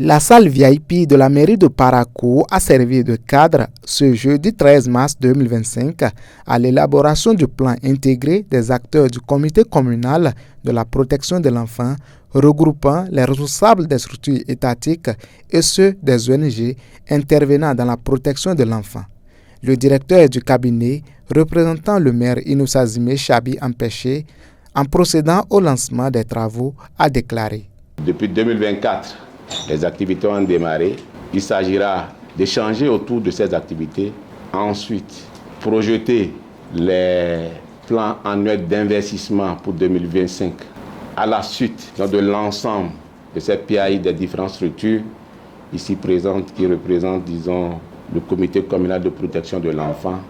La salle VIP de la mairie de Parakou a servi de cadre ce jeudi 13 mars 2025 à l'élaboration du plan intégré des acteurs du comité communal de la protection de l'enfant, regroupant les responsables des structures étatiques et ceux des ONG intervenant dans la protection de l'enfant. Le directeur du cabinet, représentant le maire Inoussa Zimé Chabi Empêché, en procédant au lancement des travaux, a déclaré: Depuis 2024, les activités ont démarré. Il s'agira d'échanger autour de ces activités. Ensuite, projeter les plans annuels d'investissement pour 2025. À la suite de l'ensemble de ces PAI des différentes structures ici présentes qui représentent, disons, le comité communal de protection de l'enfant,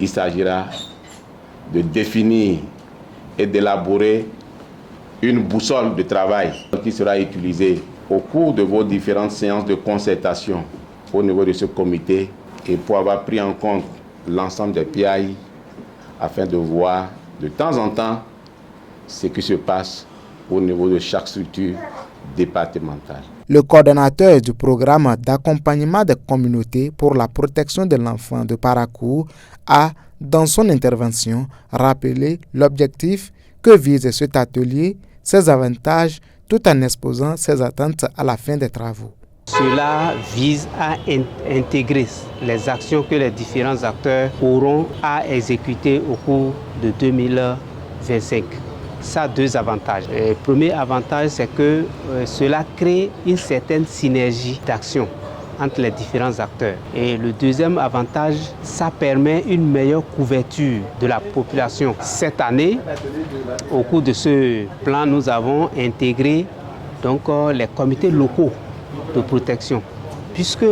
il s'agira de définir et d'élaborer une boussole de travail qui sera utilisée au cours de vos différentes séances de concertation au niveau de ce comité et pour avoir pris en compte l'ensemble des PAI afin de voir de temps en temps ce qui se passe au niveau de chaque structure départementale. Le coordonnateur du programme d'accompagnement des communautés pour la protection de l'enfant de Parakou a, dans son intervention, rappelé l'objectif que vise cet atelier, ses avantages, tout en exposant ses attentes à la fin des travaux. Cela vise à intégrer les actions que les différents acteurs auront à exécuter au cours de 2025. Ça a deux avantages. Le premier avantage, c'est que cela crée une certaine synergie d'action entre les différents acteurs. Et le deuxième avantage, ça permet une meilleure couverture de la population. Cette année, au cours de ce plan, nous avons intégré donc, les comités locaux de protection, puisque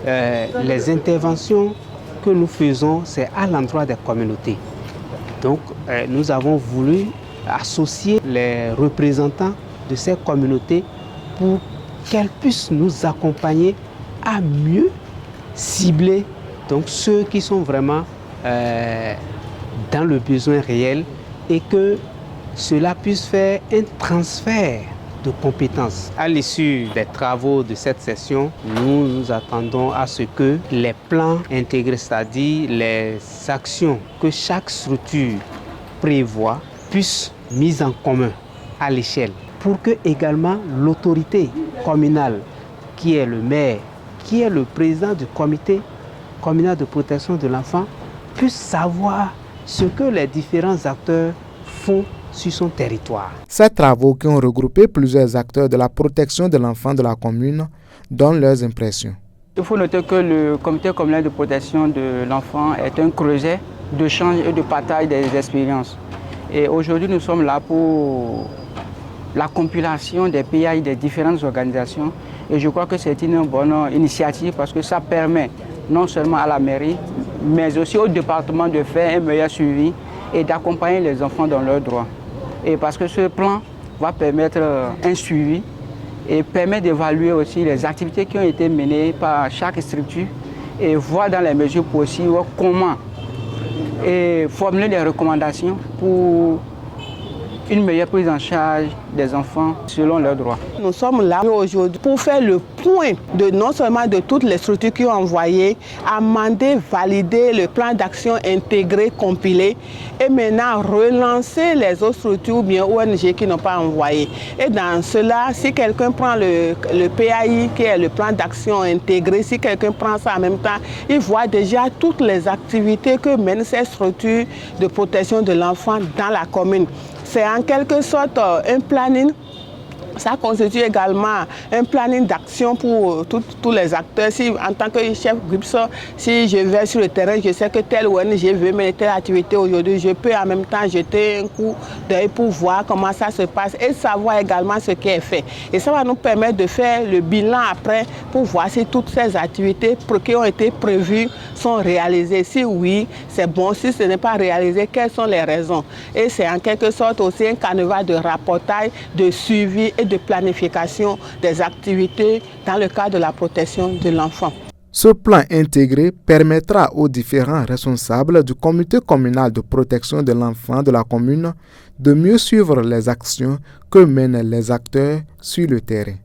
les interventions que nous faisons, c'est à l'endroit des communautés. Donc, nous avons voulu associer les représentants de ces communautés pour qu'elles puissent nous accompagner à mieux cibler donc, ceux qui sont vraiment dans le besoin réel et que cela puisse faire un transfert de compétences. À l'issue des travaux de cette session, nous nous attendons à ce que les plans intégrés, c'est-à-dire les actions que chaque structure prévoit, puissent mises en commun à l'échelle pour que également l'autorité communale, qui est le maire, qui est le président du comité communal de protection de l'enfant, puisse savoir ce que les différents acteurs font sur son territoire. Ces travaux qui ont regroupé plusieurs acteurs de la protection de l'enfant de la commune donnent leurs impressions. Il faut noter que le comité communal de protection de l'enfant est un creuset d'échange et de partage des expériences. Et aujourd'hui, nous sommes là pour la compilation des PAI des différentes organisations. Et je crois que c'est une bonne initiative parce que ça permet non seulement à la mairie, mais aussi au département de faire un meilleur suivi et d'accompagner les enfants dans leurs droits. Et parce que ce plan va permettre un suivi et permet d'évaluer aussi les activités qui ont été menées par chaque structure et voir dans les mesures possibles comment et formuler des recommandations pour une meilleure prise en charge des enfants selon leurs droits. Nous sommes là aujourd'hui pour faire le point non seulement de toutes les structures qui ont envoyé, amender, valider le plan d'action intégré, compilé et maintenant relancer les autres structures ou bien ONG qui n'ont pas envoyé. Et dans cela, si quelqu'un prend le PAI qui est le plan d'action intégré, si quelqu'un prend ça en même temps, il voit déjà toutes les activités que mènent ces structures de protection de l'enfant dans la commune. C'est en quelque sorte un planning. Ça constitue également un planning d'action pour tous les acteurs. Si, en tant que chef GRIPS, si je vais sur le terrain, je sais que telle ONG veut mener telle activité aujourd'hui, je peux en même temps jeter un coup d'œil pour voir comment ça se passe et savoir également ce qui est fait. Et ça va nous permettre de faire le bilan après pour voir si toutes ces activités qui ont été prévues sont réalisées. Si oui, c'est bon. Si ce n'est pas réalisé, quelles sont les raisons? Et c'est en quelque sorte aussi un canevas de rapportage, de suivi et de planification des activités dans le cadre de la protection de l'enfant. Ce plan intégré permettra aux différents responsables du comité communal de protection de l'enfant de la commune de mieux suivre les actions que mènent les acteurs sur le terrain.